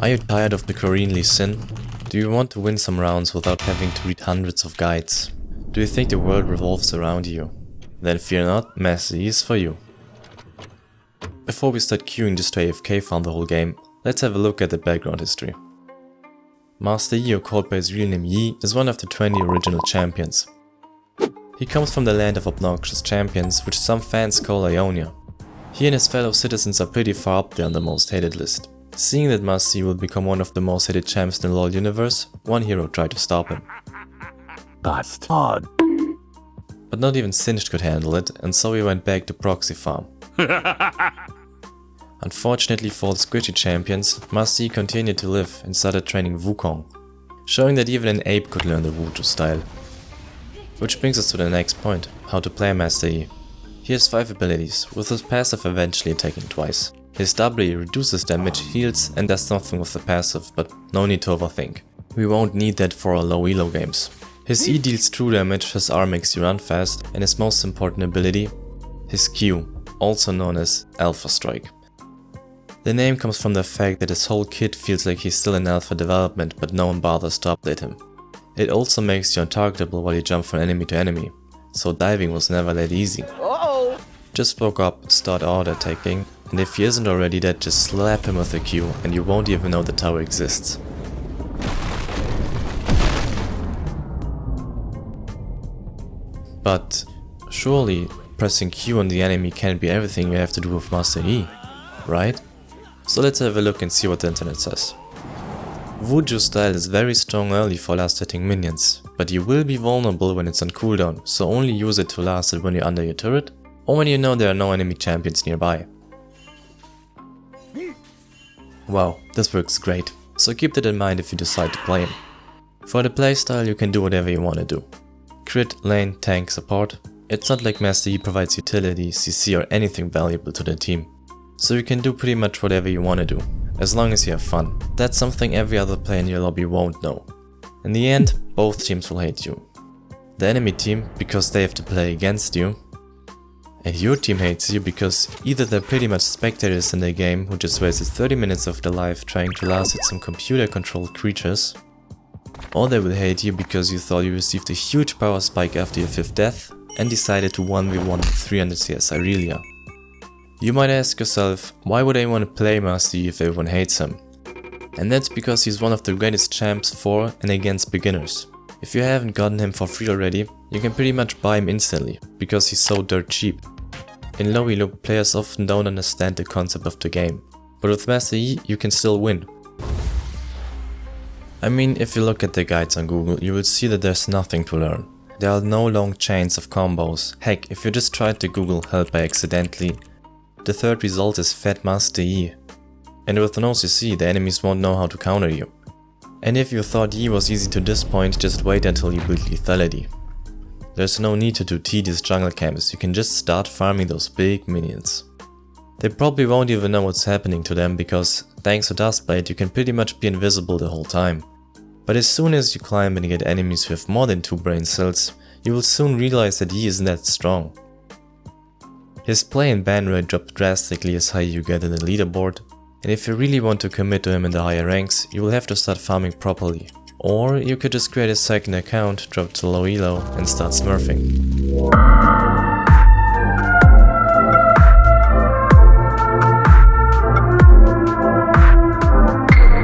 Are you tired of the Koreanly sin? Do you want to win some rounds without having to read hundreds of guides? Do you think the world revolves around you? Then fear not, Master Yi is for you. Before we start queuing just to AFK farm the whole game, let's have a look at the background history. Master Yi, or called by his real name Yi, is one of the 20 original champions. He comes from the land of obnoxious champions, which some fans call Ionia. He and his fellow citizens are pretty far up there on the most hated list. Seeing that Master Yi will become one of the most hated champs in the LoL universe, one hero tried to stop him. That's odd. But not even Singed could handle it, and so he went back to proxy farm. Unfortunately for the squishy champions, Master Yi continued to live and started training Wukong, showing that even an ape could learn the Wuju style. Which brings us to the next point, how to play Master Yi. He has 5 abilities, with his passive eventually attacking twice. His W reduces damage, heals and does nothing with the passive, but no need to overthink. We won't need that for our low elo games. His E deals true damage, his R makes you run fast, and his most important ability, his Q, also known as Alpha Strike. The name comes from the fact that his whole kit feels like he's still in alpha development, but no one bothers to update him. It also makes you untargetable while you jump from enemy to enemy, so diving was never that easy. Just woke up, start auto attacking, and if he isn't already dead, just slap him with a Q and you won't even know the tower exists. But surely pressing Q on the enemy can't be everything you have to do with Master Yi, right? So let's have a look and see what the internet says. Wuju style is very strong early for last hitting minions, but you will be vulnerable when it's on cooldown, so only use it to last it when you're under your turret, or when you know there are no enemy champions nearby. Wow, this works great, so keep that in mind if you decide to play him. For the playstyle you can do whatever you want to do. Crit, lane, tank, support. It's not like Master Yi provides utility, CC or anything valuable to the team. So you can do pretty much whatever you want to do, as long as you have fun. That's something every other player in your lobby won't know. In the end, both teams will hate you. The enemy team, because they have to play against you, and your team hates you because either they're pretty much spectators in the game who just wasted 30 minutes of their life trying to last hit some computer-controlled creatures, or they will hate you because you thought you received a huge power spike after your 5th death and decided to 1v1 with 300 CS Irelia. You might ask yourself, why would anyone play Master Yi if everyone hates him? And that's because he's one of the greatest champs for and against beginners. If you haven't gotten him for free already, you can pretty much buy him instantly, because he's so dirt cheap. In low elo, players often don't understand the concept of the game, but with Master Yi you can still win. I mean, if you look at the guides on Google, you will see that there's nothing to learn. There are no long chains of combos. Heck, if you just tried to Google help by accidentally, the third result is Fat Master Yi. And with no CC, the enemies won't know how to counter you. And if you thought Yi was easy to this point, just wait until you build lethality. There's no need to do tedious jungle camps, you can just start farming those big minions. They probably won't even know what's happening to them because, thanks to Dustblade, you can pretty much be invisible the whole time. But as soon as you climb and get enemies who have more than 2 brain cells, you will soon realize that Yi isn't that strong. His play and ban rate drop drastically as higher you get in the leaderboard, and if you really want to commit to him in the higher ranks, you will have to start farming properly. Or you could just create a second account, drop to low elo and start smurfing.